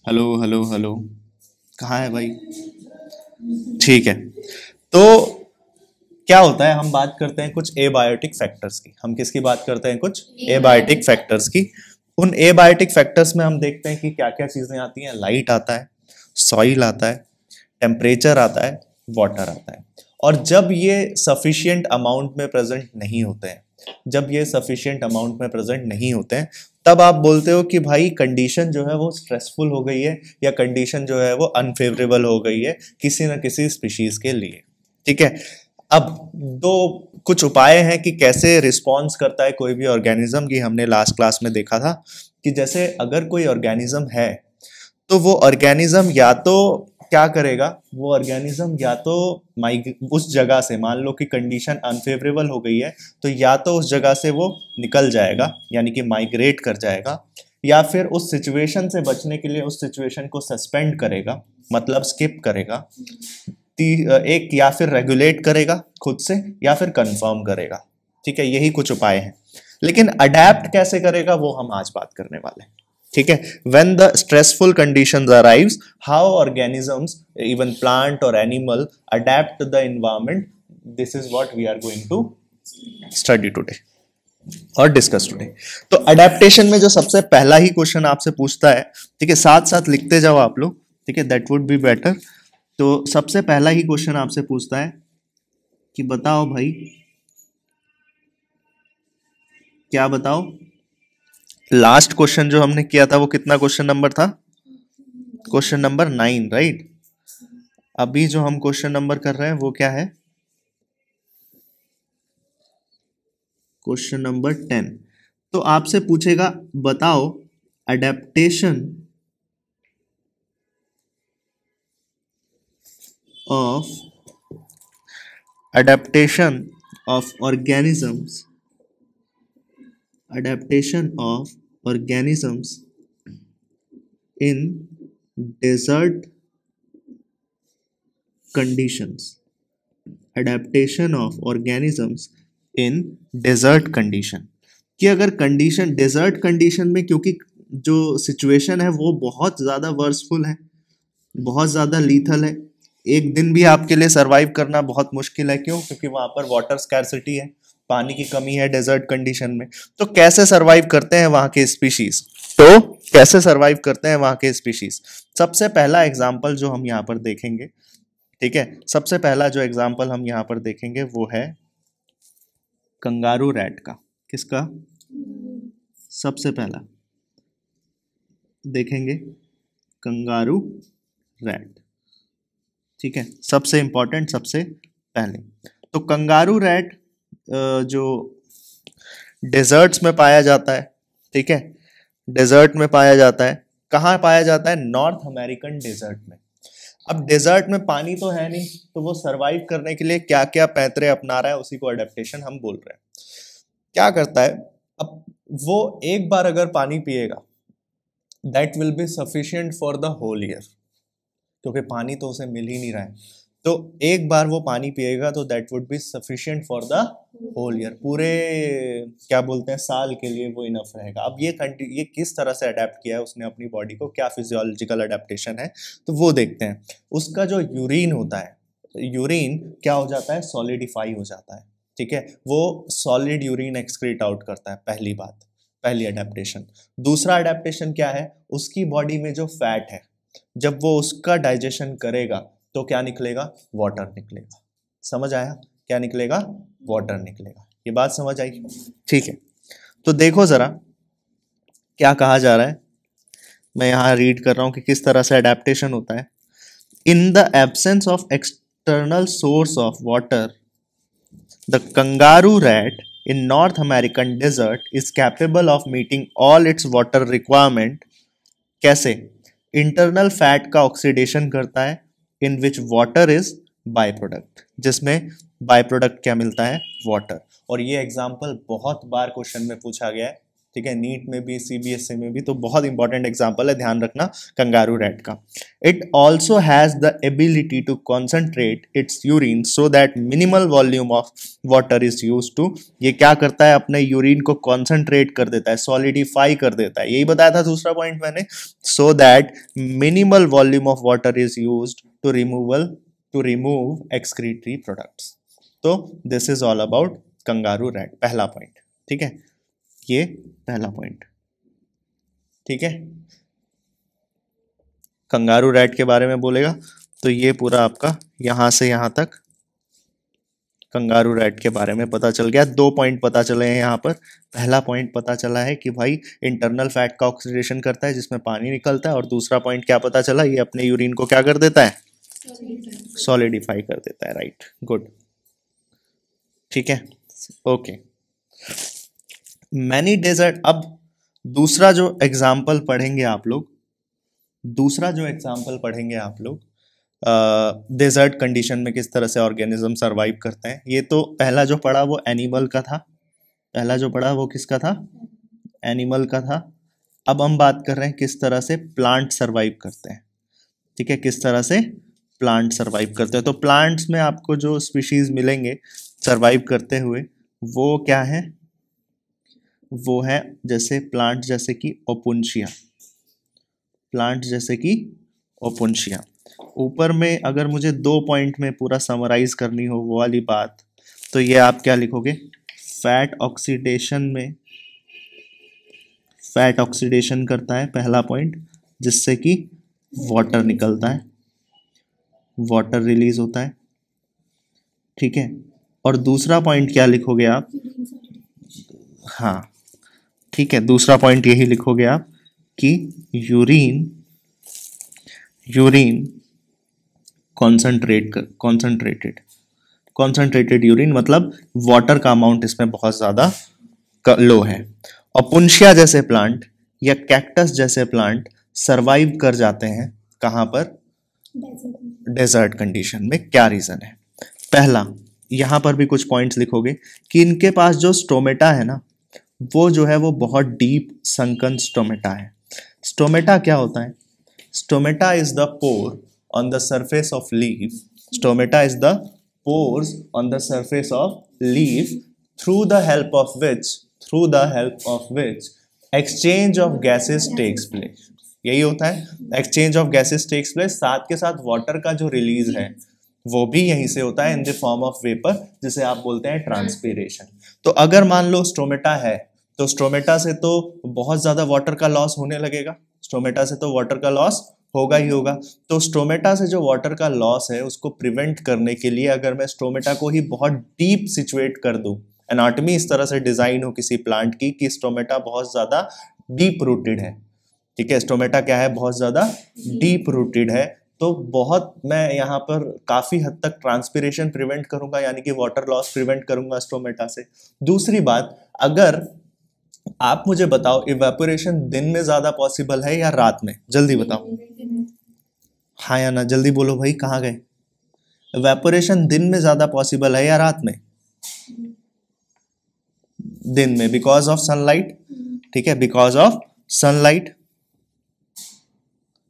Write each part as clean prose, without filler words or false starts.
Hello hello hello. कहाँ है भाई? ठीक है। तो क्या होता है, हम बात करते हैं कुछ एबायोटिक फैक्टर्स की। हम किसकी बात करते हैं? कुछ एबायोटिक फैक्टर्स की। उन एबायोटिक फैक्टर्स में हम देखते हैं कि क्या क्या चीजें आती हैं। लाइट आता है, सॉइल आता है, टेम्परेचर आता है, वाटर आता है। और जब ये सफिशिएंट अमाउंट में प्रेजेंट नहीं होते हैं, जब ये सफिशिएंट अमाउंट में प्रेजेंट नहीं होते हैं, तब आप बोलते हो कि भाई कंडीशन जो है वो स्ट्रेसफुल हो गई है, या कंडीशन जो है वो अनफेवरेबल हो गई है किसी न किसी स्पीशीज के लिए। ठीक है। अब दो कुछ उपाय हैं कि कैसे रिस्पॉन्स करता है कोई भी ऑर्गेनिज्म, की हमने लास्ट क्लास में देखा था कि जैसे अगर कोई ऑर्गेनिज्म है तो वो ऑर्गेनिज्म या तो क्या करेगा, वो ऑर्गेनिज्म या तो उस जगह से, मान लो कि कंडीशन अनफेवरेबल हो गई है, तो या तो उस जगह से वो निकल जाएगा यानी कि माइग्रेट कर जाएगा, या फिर उस सिचुएशन से बचने के लिए उस सिचुएशन को सस्पेंड करेगा, मतलब स्किप करेगा। एक या फिर रेगुलेट करेगा खुद से, या फिर कंफर्म करेगा। ठीक है, यही कुछ उपाय हैं। लेकिन अडेप्ट कैसे करेगा वो हम आज बात करने वाले हैं। ठीक है। When the stressful conditions arrives, how organisms, even plant और animal, adapt to the environment, this is what we are going to study today और डिस्कस टुडे। तो अडेप्टेशन में जो सबसे पहला ही क्वेश्चन आपसे पूछता है, ठीक है, साथ साथ लिखते जाओ आप लोग, ठीक है, दैट वुड बी बेटर। तो सबसे पहला ही क्वेश्चन आपसे पूछता है कि बताओ भाई, क्या बताओ, लास्ट क्वेश्चन जो हमने किया था वो कितना क्वेश्चन नंबर था? Question number 9, right. अभी जो हम क्वेश्चन नंबर कर रहे हैं वो क्या है? Question number 10। तो आपसे पूछेगा, बताओ adaptation of adaptation of organisms, adaptation of organisms in desert conditions, adaptation of organisms in desert condition। कि अगर कंडीशन डेजर्ट कंडीशन में, क्योंकि जो सिचुएशन है वो बहुत ज़्यादा वर्सफुल है, बहुत ज़्यादा लीथल है, एक दिन भी आपके लिए सरवाइव करना बहुत मुश्किल है। क्यों? क्योंकि वहां पर वाटर स्कैरसिटी है, पानी की कमी है डेजर्ट कंडीशन में। तो कैसे सरवाइव करते हैं वहां के स्पीशीज? तो कैसे सरवाइव करते हैं वहां के स्पीशीज? सबसे पहला एग्जाम्पल जो हम यहाँ पर देखेंगे, ठीक है, सबसे पहला जो एग्जाम्पल हम यहाँ पर देखेंगे वो है कंगारू रैट का। किसका? सबसे पहला देखेंगे कंगारू रैट। ठीक है, सबसे इंपॉर्टेंट, सबसे पहले तो कंगारू रैट जो डेजर्ट्स में पाया जाता है, ठीक है, डेजर्ट में पाया जाता है। कहाँ पाया जाता है? नॉर्थ अमेरिकन डेजर्ट में। अब डेजर्ट में पानी तो है नहीं, तो वो सरवाइव करने के लिए क्या क्या पैतरे अपना रहा है, उसी को अडेप्टेशन हम बोल रहे हैं। क्या करता है? अब वो एक बार अगर पानी पिएगा, that will be sufficient for the whole year, क्योंकि पानी तो उसे मिल ही नहीं रहा है। तो एक बार वो पानी पिएगा तो that would be sufficient for the whole year, पूरे क्या बोलते हैं साल के लिए वो इनफ रहेगा। अब ये किस तरह से अडेप्ट किया है उसने अपनी बॉडी को, क्या फिजियोलॉजिकल अडेप्टेशन है, तो वो देखते हैं। उसका जो यूरिन होता है, यूरिन क्या हो जाता है? सॉलिडिफाई हो जाता है। ठीक है, वो सॉलिड यूरिन एक्सक्रीट आउट करता है, पहली बात, पहली अडेप्टेशन। दूसरा अडेप्टेशन क्या है? उसकी बॉडी में जो फैट है, जब वो उसका डाइजेशन करेगा तो क्या निकलेगा? वाटर निकलेगा। समझ आया? क्या निकलेगा? वाटर निकलेगा। ये बात समझ आई? ठीक है, तो देखो जरा क्या कहा जा रहा है। मैं यहां रीड कर रहा हूं कि किस तरह से अडेप्टेशन होता है। In the absence of external source of water, the kangaroo rat in North American desert is capable of meeting all its water requirement। कैसे? इंटरनल फैट का ऑक्सीडेशन करता है, in which water is by product, जिसमें by product क्या मिलता है? Water. और ये एग्जाम्पल बहुत बार क्वेश्चन में पूछा गया है, ठीक है, नीट में भी, सीबीएसई में भी, तो बहुत इंपॉर्टेंट एग्जाम्पल है, ध्यान रखना कंगारू रैट का। It also has the ability to concentrate its urine so that minimal volume of water is use to, ये क्या करता है, अपने यूरिन को कॉन्सेंट्रेट कर देता है, सॉलिडिफाई कर देता है, यही बताया था दूसरा पॉइंट मैंने, so that minimal volume of water is use to remove excretory products. तो this is all about kangaroo rat, पहला पॉइंट, ठीक है, ये पहला पॉइंट, ठीक है। कंगारू रैट के बारे में बोलेगा तो ये पूरा आपका यहां से यहां तक कंगारू रैट के बारे में पता चल गया। 2 पॉइंट पता चले हैं यहाँ पर। पहला पॉइंट पता चला है कि भाई इंटरनल फैट का ऑक्सीडेशन करता है जिसमें पानी निकलता है, और दूसरा पॉइंट क्या पता चला, ये अपने यूरिन को क्या कर देता है, सॉलिडिफाई कर देता है, राइट, गुड, ठीक है, ओके। मैनी डेजर्ट, अब दूसरा जो एग्जाम्पल पढ़ेंगे आप लोग, डेजर्ट कंडीशन में किस तरह से ऑर्गेनिज्म सरवाइव करते हैं। ये तो पहला जो पढ़ा वो एनिमल का था, पहला जो पढ़ा वो किसका था, एनिमल का था। अब हम बात कर रहे हैं किस तरह से प्लांट सरवाइव करते हैं, ठीक है, किस तरह से प्लांट सरवाइव करते हैं। तो प्लांट्स में आपको जो स्पीशीज मिलेंगे सरवाइव करते हुए वो क्या है, वो है जैसे प्लांट जैसे कि ओपुंशिया, प्लांट जैसे कि ओपुंशिया। ऊपर में अगर मुझे 2 पॉइंट में पूरा समराइज करनी हो वो वाली बात, तो ये आप क्या लिखोगे, फैट ऑक्सीडेशन में, फैट ऑक्सीडेशन करता है पहला पॉइंट, जिससे कि वाटर निकलता है, वाटर रिलीज होता है, ठीक है। और दूसरा पॉइंट क्या लिखोगे आप, हाँ ठीक है, दूसरा पॉइंट यही लिखोगे आप कि यूरिन कॉन्सेंट्रेटेड यूरिन, मतलब वाटर का अमाउंट इसमें बहुत ज्यादा लो है। ओपुंशिया जैसे प्लांट या कैक्टस जैसे प्लांट सरवाइव कर जाते हैं कहां पर, डेजर्ट कंडीशन में। क्या रीजन है, पहला यहां पर भी कुछ पॉइंट्स लिखोगे कि इनके पास जो स्टोमेटा है ना, वो जो है वो बहुत डीप संकन स्टोमेटा है। स्टोमेटा क्या होता है, stomata is the pore on the surface of leaf, stomata is the pores on the surface of leaf through the help of which exchange of gases takes place. यही होता है, exchange of gases takes place, साथ के साथ water का जो release है वो भी यहीं से होता है इन द फॉर्म ऑफ वेपर, जिसे आप बोलते हैं ट्रांसपीरेशन। तो अगर मान लो स्टोमेटा है तो स्टोमेटा से तो बहुत ज्यादा वाटर का लॉस होने लगेगा, स्टोमेटा से तो वाटर का लॉस होगा ही होगा। तो स्टोमेटा से जो वाटर का लॉस है उसको प्रिवेंट करने के लिए अगर मैं स्टोमेटा को ही बहुत डीप सिचुएट कर दूं, एनाटॉमी इस तरह से डिजाइन हो किसी प्लांट की कि स्टोमेटा बहुत ज्यादा डीप रूटेड है, ठीक है, स्टोमेटा क्या है, बहुत ज्यादा डीप रूटेड है, तो बहुत मैं यहाँ पर काफी हद तक ट्रांसपिरेशन प्रिवेंट करूंगा, यानी कि वाटर लॉस प्रिवेंट करूंगा स्टोमेटा से। दूसरी बात, अगर आप मुझे बताओ इवेपोरेशन दिन में ज्यादा पॉसिबल है या रात में, जल्दी बताओ, हाँ या ना, जल्दी बोलो भाई, कहाँ गए, इवेपोरेशन दिन में ज्यादा पॉसिबल है या रात में, दिन में, बिकॉज ऑफ सनलाइट, ठीक है, because of sunlight,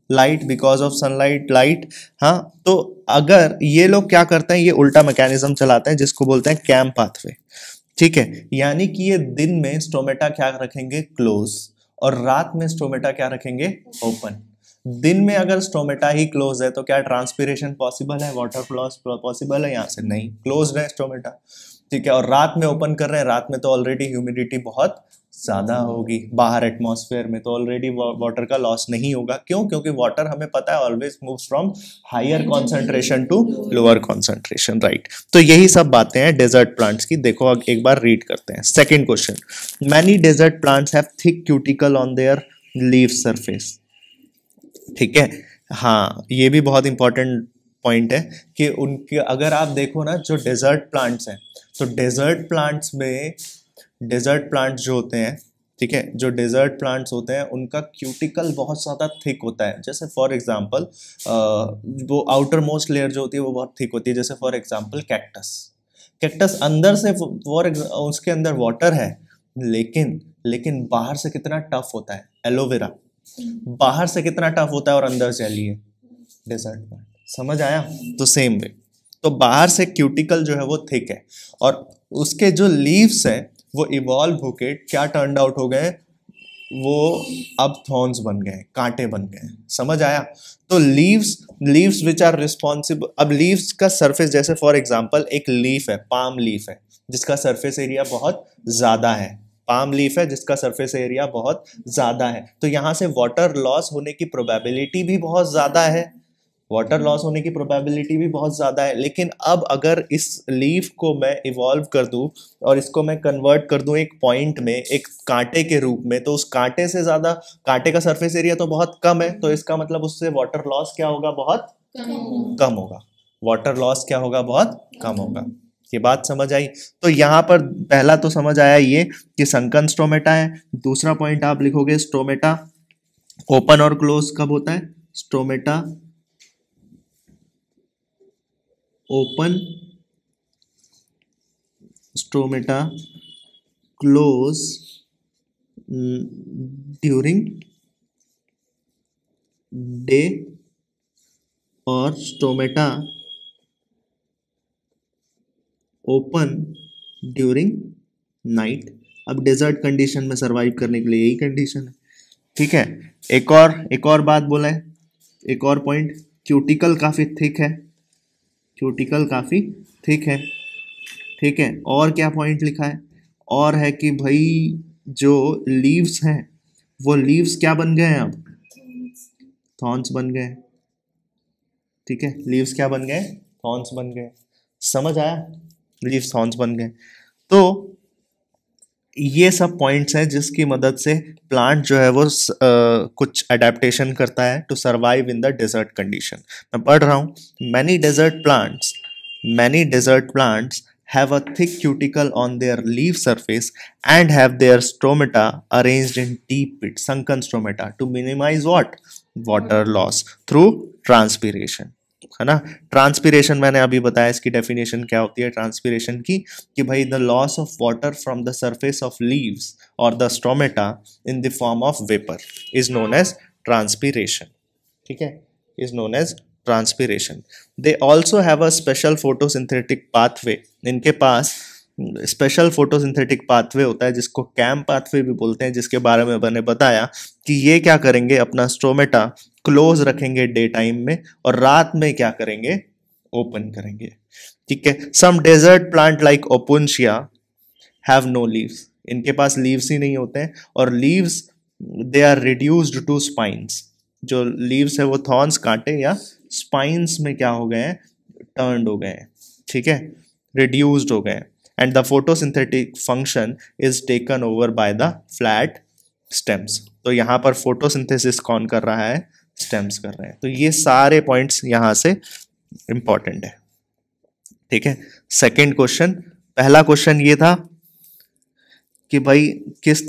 light, because of sunlight, light, हाँ। तो अगर ये लोग क्या करते हैं, ये उल्टा मैकेनिज्म चलाते हैं जिसको बोलते हैं कैम पाथवे, ठीक है, यानी कि ये दिन में स्टोमेटा क्या रखेंगे, क्लोज, और रात में स्टोमेटा क्या रखेंगे, ओपन। दिन में अगर स्टोमेटा ही क्लोज है तो क्या ट्रांसपीरेशन पॉसिबल है, वाटर लॉस पॉसिबल है, यहाँ से नहीं, क्लोज है स्टोमेटा, ठीक है। और रात में ओपन कर रहे हैं, रात में तो ऑलरेडी ह्यूमिडिटी बहुत ज्यादा होगी, बाहर एटमॉस्फेयर में तो ऑलरेडी वाटर का लॉस नहीं होगा। क्यों, क्योंकि वाटर हमें पता है always moves from higher concentration to lower concentration, right. तो यही सब बातें हैं डेजर्ट प्लांट्स की। देखो एक बार रीड करते हैं second question, many desert plants have thick cuticle on their leaf surface, ठीक है, हाँ, ये भी बहुत इंपॉर्टेंट पॉइंट है कि उनके अगर आप देखो ना जो डेजर्ट प्लांट्स हैं, तो डेजर्ट प्लांट्स में, डेजर्ट प्लांट्स जो होते हैं, ठीक है, जो डेजर्ट प्लांट्स होते हैं उनका क्यूटिकल बहुत ज़्यादा थिक होता है। जैसे फॉर एग्जांपल वो आउटर मोस्ट लेयर जो होती है वो बहुत थिक होती है, जैसे फॉर एग्जांपल कैक्टस, कैक्टस अंदर से उसके अंदर वाटर है लेकिन लेकिन बाहर से कितना टफ होता है एलोवेरा, बाहर से कितना टफ होता है और अंदर जेली है डेजर्ट प्लांट। समझ आया? तो सेम वे, तो बाहर से क्यूटिकल जो है वो थिक है और उसके जो लीव्स है वो इवॉल्व होके क्या टर्न आउट हो गए, वो अब थॉर्न्स बन गए, कांटे बन गए। समझ आया? तो लीव्स विच आर रिस्पॉन्सिबल, अब लीव्स का सरफेस, जैसे फॉर एग्जांपल एक लीफ है, पाम लीफ है जिसका सरफेस एरिया बहुत ज्यादा है, पाम लीफ है जिसका सरफेस एरिया बहुत ज्यादा है, तो यहां से वाटर लॉस होने की प्रोबेबिलिटी भी बहुत ज्यादा है, वाटर लॉस होने की प्रोबेबिलिटी भी बहुत ज्यादा है। लेकिन अब अगर इस लीफ को मैं इवॉल्व कर दूं और इसको मैं कन्वर्ट कर दूं एक पॉइंट में, एक कांटे के रूप में, तो उस कांटे से ज्यादा, कांटे का सरफेस एरिया तो बहुत कम है, तो इसका मतलब उससे वाटर लॉस क्या होगा, बहुत कम होगा। वाटर लॉस क्या होगा, बहुत कम होगा। ये बात समझ आई? तो यहां पर पहला तो समझ आया ये कि संकन स्टोमेटा है। दूसरा पॉइंट आप लिखोगे स्टोमेटा ओपन और क्लोज कब होता है, stomata open, stomata close during day और स्टोमेटा ओपन ड्यूरिंग नाइट। अब डेजर्ट कंडीशन में सरवाइव करने के लिए यही कंडीशन है। ठीक है, एक और बात बोला है, एक और पॉइंट, क्यूटिकल काफी थिक है, क्यूटिकल काफी थिक है। ठीक है, और क्या पॉइंट लिखा है, और है कि भाई जो लीव्स हैं वो लीव्स क्या बन गए हैं, अब थॉर्न्स बन गए। ठीक है, लीव्स क्या बन गए, थॉर्न्स बन गए। समझ आया? लीव्स थॉर्न्स बन गए। तो ये सब पॉइंट्स हैं जिसकी मदद से प्लांट जो है वो कुछ अडेप्टेशन करता है to survive in the desert condition. मैं पढ़ रहा हूं, many desert plants have a thick cuticle on their leaf surface and have their stomata arranged in deep pits, sunken stomata, to minimize what, water loss through transpiration। है ना? Transpiration मैंने अभी बताया, इसकी डेफिनेशन क्या होती है ट्रांसपीरेशन की, कि भाई the loss of water from the surface of leaves और the stomata in the form of vapour is known as transpiration. ठीक है, is known as transpiration. They also have a special photosynthetic pathway, इनके पास special photosynthetic pathway होता है जिसको cam pathway भी बोलते हैं, जिसके बारे में मैंने बताया कि ये क्या करेंगे, अपना स्टोमेटा क्लोज रखेंगे डे टाइम में और रात में क्या करेंगे, ओपन करेंगे। ठीक है, some desert plant like opuntia have no leaves, इनके पास लीव्स ही नहीं होते हैं, और leaves they are reduced to spines, जो लीव्स है वो थॉर्न्स, कांटे या स्पाइन्स में क्या हो गए हैं, टर्न्ड हो गए हैं। ठीक है, रिड्यूस्ड हो गए, and the photosynthetic function is taken over by the flat stems. तो यहाँ पर फोटोसिंथेसिस कौन कर रहा है, स्टेम्स कर रहे हैं। तो ये सारे पॉइंट्स यहाँ से इंपॉर्टेंट है। ठीक है, सेकंड क्वेश्चन, पहला क्वेश्चन ये था कि भाई किस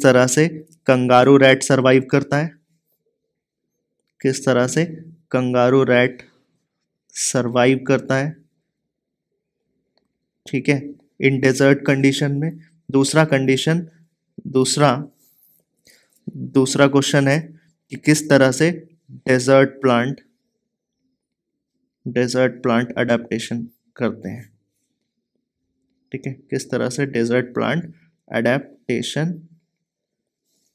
तरह से कंगारू रैट सरवाइव करता है, किस तरह से कंगारू रैट सरवाइव करता है। ठीक है, इन डेजर्ट कंडीशन में। दूसरा क्वेश्चन है कि किस तरह से डेजर्ट प्लांट अडेप्टेशन करते हैं। ठीक है, किस तरह से डेजर्ट प्लांट अडेप्टेशन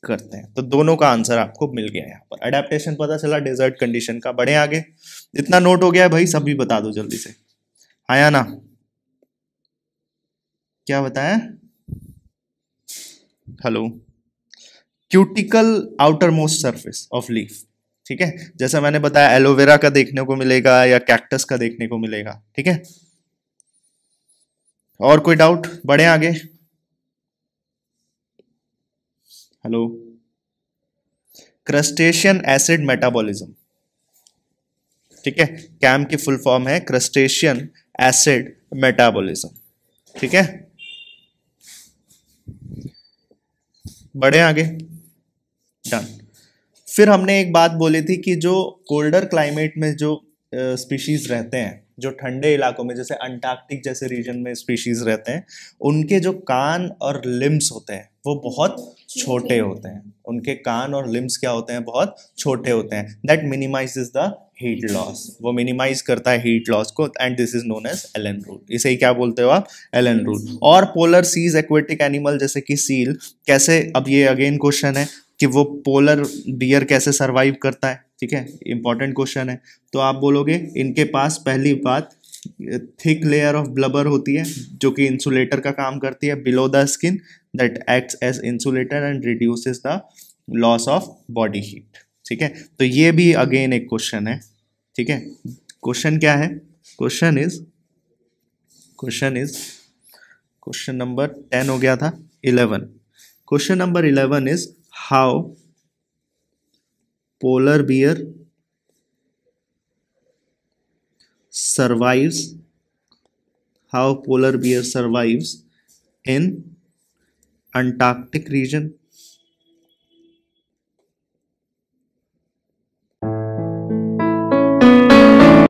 करते हैं। तो दोनों का आंसर आपको मिल गया, यहाँ पर अडेप्टेशन पता चला डेजर्ट कंडीशन का। बढ़े आगे, इतना नोट हो गया है भाई, सभी बता दो जल्दी से, आया ना? क्या बताया? Hello, cuticle outer most surface of leaf. ठीक है, जैसा मैंने बताया एलोवेरा का देखने को मिलेगा या कैक्टस का देखने को मिलेगा। ठीक है, और कोई डाउट? बढ़े आगे। Hello, crustacean acid metabolism. ठीक है, कैम की फुल फॉर्म है क्रस्टेशियन एसिड मेटाबॉलिज्म। ठीक है, बढ़े आगे, डन। फिर हमने एक बात बोली थी कि जो कोल्डर क्लाइमेट में जो स्पीशीज रहते हैं जो ठंडे इलाकों में जैसे अंटार्कटिक जैसे रीजन में स्पीशीज रहते हैं, उनके जो कान और लिम्स होते हैं वो बहुत छोटे होते हैं। उनके कान और लिम्स क्या होते हैं, बहुत छोटे होते हैं। That minimises the heat loss, वो मिनिमाइज करता है हीट लॉस को, and this is known as Allen rule. इसे ही क्या बोलते हो आप, एलन रूल। और पोलर सीज एक्वेटिक एनिमल जैसे कि सील कैसे, अब ये अगेन क्वेश्चन है कि वो पोलर बियर कैसे सरवाइव करता है, ठीक है, इंपॉर्टेंट क्वेश्चन है। तो आप बोलोगे इनके पास पहली बात थिक लेयर ऑफ ब्लबर होती है जो कि इंसुलेटर का काम करती है below the skin, that acts as insulator and reduces the loss of body heat, ठीक है। तो ये भी अगेन एक क्वेश्चन है, ठीक है। क्वेश्चन क्या है, क्वेश्चन इज क्वेश्चन नंबर 10 हो गया था, 11। Question number 11 is how polar bear survives in Antarctic region